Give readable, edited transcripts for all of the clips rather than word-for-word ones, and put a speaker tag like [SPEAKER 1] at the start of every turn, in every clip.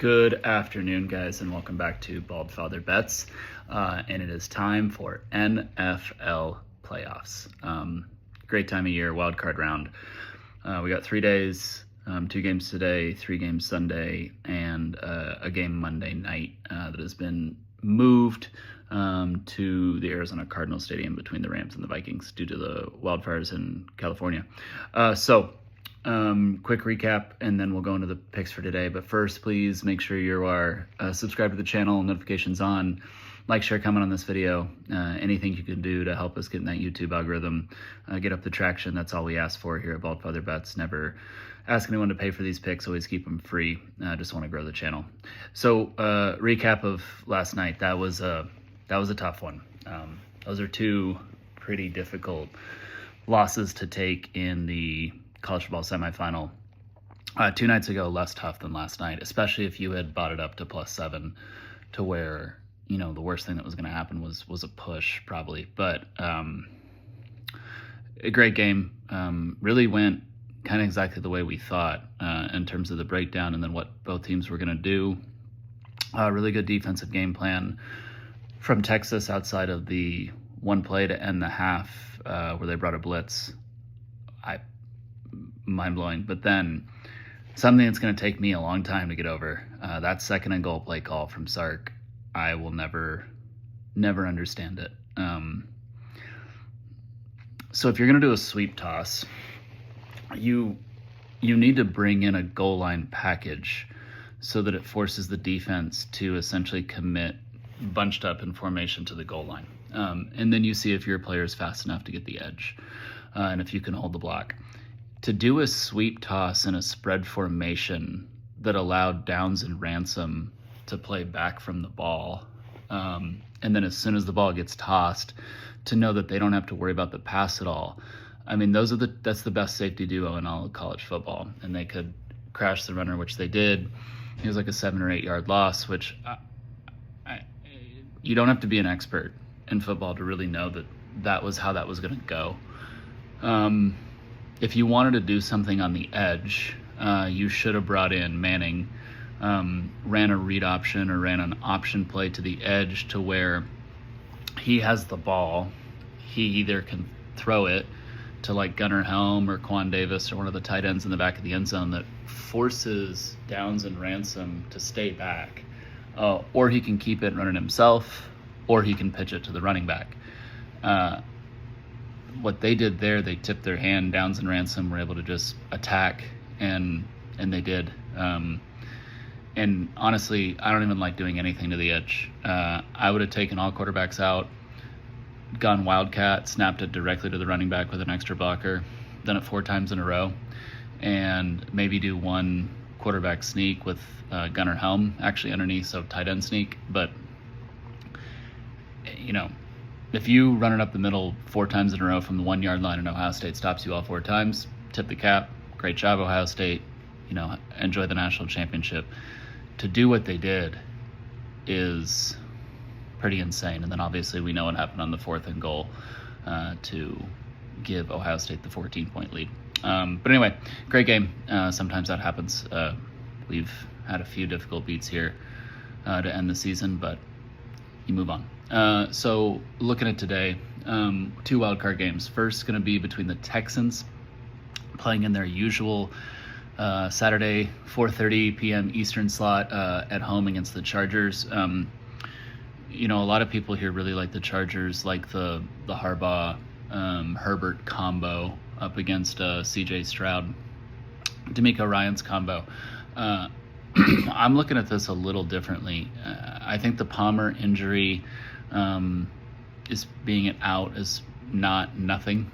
[SPEAKER 1] Good afternoon, guys, and welcome back to Bald Father Bets. And it is time for NFL playoffs. Great time of year, wild card round. We got 3 days, 2 games today, 3 games Sunday, and a game Monday night that has been moved to the Arizona Cardinals Stadium between the Rams and the Vikings due to the wildfires in California. Quick recap, and then we'll go into the picks for today. But first, please make sure you are subscribed to the channel, notifications on, like, share, comment on this video. Anything you can do to help us get in that YouTube algorithm, get up the traction. That's all we ask for here at Bald Father Bets. Never ask anyone to pay for these picks. Always keep them free. Just want to grow the channel. So, recap of last night. That was a tough one. Those are 2 pretty difficult losses to take in the college football semifinal. 2 nights ago, less tough than last night, especially if you had bought it up to +7, to where, the worst thing that was going to happen was a push probably. But a great game. Really went kind of exactly the way we thought in terms of the breakdown and then what both teams were going to do. Really good defensive game plan from Texas outside of the one play to end the half where they brought a blitz. Mind-blowing. But then something that's going to take me a long time to get over, that second and goal play call from Sark. I will never understand it. So if you're going to do a sweep toss, you need to bring in a goal line package so that it forces the defense to essentially commit bunched up in formation to the goal line. And then you see if your player is fast enough to get the edge and if you can hold the block. To do a sweep toss in a spread formation that allowed Downs and Ransom to play back from the ball, and then as soon as the ball gets tossed, to know that they don't have to worry about the pass at all. I mean, that's the best safety duo in all of college football, and they could crash the runner, which they did. It was like a 7 or 8 yard loss, which you don't have to be an expert in football to really know that was how that was going to go. If you wanted to do something on the edge, you should have brought in Manning, ran a read option or ran an option play to the edge to where he has the ball. He either can throw it to like Gunnar Helm or Quan Davis or one of the tight ends in the back of the end zone that forces Downs and Ransom to stay back, or he can keep it and run it himself, or he can pitch it to the running back. What they did there, they tipped their hand. Downs and Ransom were able to just attack, and they did. And honestly, I don't even like doing anything to the edge. I would have taken all quarterbacks out, gone wildcat, snapped it directly to the running back with an extra blocker, done it 4 times in a row, and maybe do 1 quarterback sneak with Gunnar Helm actually underneath, so tight end sneak. But if you run it up the middle 4 times in a row from the 1 yard line and Ohio State stops you all 4 times, tip the cap. Great job, Ohio State. Enjoy the national championship. To do what they did is pretty insane. And then obviously we know what happened on the 4th and goal to give Ohio State the 14-point lead. But anyway, great game. Sometimes that happens. We've had a few difficult beats here to end the season, but you move on. So looking at today, 2 wildcard games. First going to be between the Texans playing in their usual Saturday 4:30 p.m. Eastern slot at home against the Chargers. A lot of people here really like the Chargers, like the Harbaugh Herbert combo up against CJ Stroud, D'Amico Ryans combo. I'm looking at this a little differently. I think the Palmer injury is being out is nothing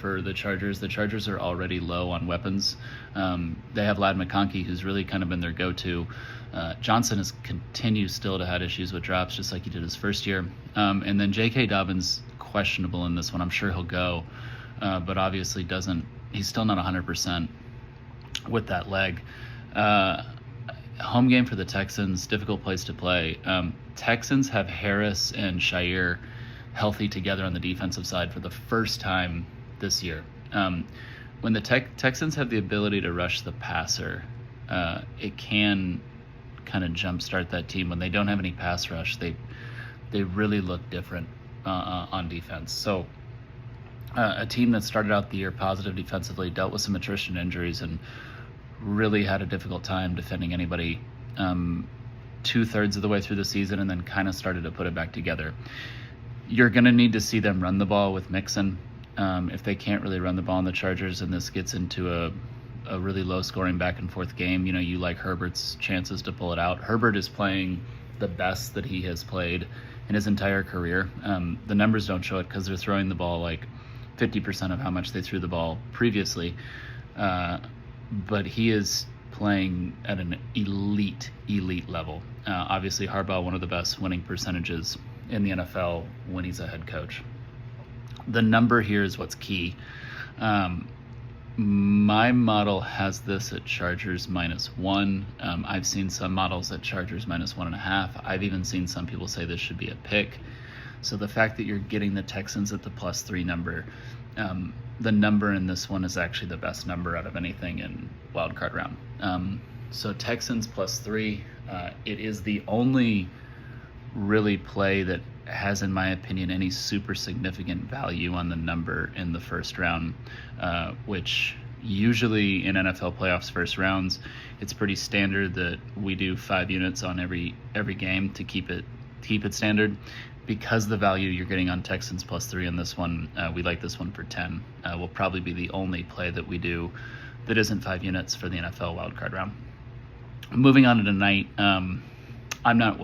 [SPEAKER 1] for the Chargers. The Chargers are already low on weapons. They have Ladd McConkey, who's really kind of been their go-to. Johnson continues still to have issues with drops, just like he did his first year. And then J.K. Dobbins, questionable in this one. I'm sure he'll go, but obviously he's still not 100% with that leg. Home game for the Texans, difficult place to play. Texans have Harris and Shire healthy together on the defensive side for the first time this year. When the Texans have the ability to rush the passer, it can kind of jumpstart that team. When they don't have any pass rush, they really look different on defense. So a team that started out the year positive defensively, dealt with some attrition injuries, and really had a difficult time defending anybody 2/3 of the way through the season, and then kind of started to put it back together. You're going to need to see them run the ball with Mixon. If they can't really run the ball on the Chargers, and this gets into a really low-scoring back-and-forth game, you like Herbert's chances to pull it out. Herbert is playing the best that he has played in his entire career. The numbers don't show it because they're throwing the ball like 50% of how much they threw the ball previously. But he is playing at an elite level. Obviously, Harbaugh, one of the best winning percentages in the NFL when he's a head coach. The number here is what's key. My model has this at Chargers -1. I've seen some models at Chargers -1.5. I've even seen some people say this should be a pick. So the fact that you're getting the Texans at the +3 number, the number in this one is actually the best number out of anything in wildcard round. So Texans +3, it is the only really play that has, in my opinion, any super significant value on the number in the first round, which usually in NFL playoffs first rounds, it's pretty standard that we do 5 units on every game to keep it standard. Because the value you're getting on Texans +3 in this one, we like this one for 10. Will probably be the only play that we do that isn't 5 units for the NFL wildcard round. Moving on to tonight, I'm not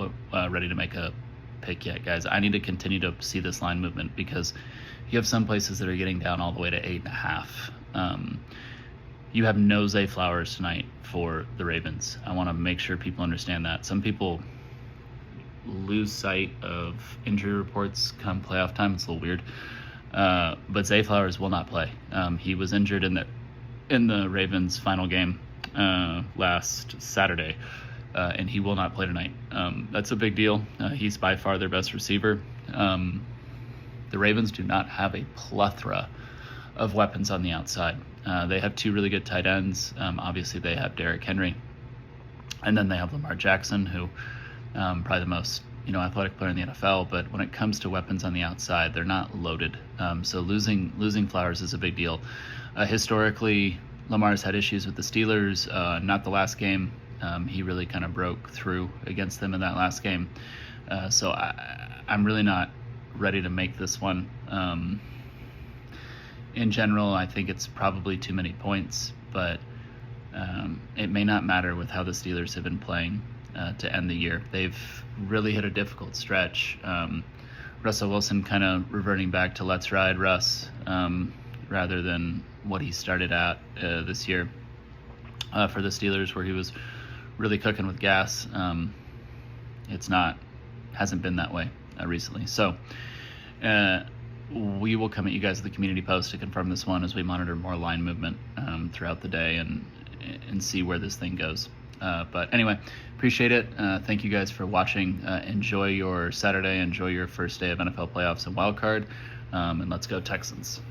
[SPEAKER 1] ready to make a pick yet, guys. I need to continue to see this line movement because you have some places that are getting down all the way to 8.5. You have no Zay Flowers tonight for the Ravens. I want to make sure people understand that. Some people lose sight of injury reports come playoff time. It's a little weird, but Zay Flowers will not play. He was injured in the Ravens' final game last Saturday, and he will not play tonight. That's a big deal. He's by far their best receiver. The Ravens do not have a plethora of weapons on the outside. They have 2 really good tight ends. Obviously, they have Derrick Henry, and then they have Lamar Jackson, who probably the most athletic player in the NFL. But when it comes to weapons on the outside, they're not loaded. So losing Flowers is a big deal. Historically, Lamar's had issues with the Steelers. Not the last game. He really kind of broke through against them in that last game. So I'm really not ready to make this one. In general, I think it's probably too many points, but it may not matter with how the Steelers have been playing to end the year. They've really hit a difficult stretch. Russell Wilson kind of reverting back to let's ride Russ rather than what he started at this year for the Steelers, where he was really cooking with gas. Hasn't been that way recently. So we will come at you guys at the community post to confirm this one as we monitor more line movement throughout the day and see where this thing goes. But anyway, appreciate it. Thank you guys for watching. Enjoy your Saturday. Enjoy your first day of NFL playoffs and wildcard. And let's go Texans.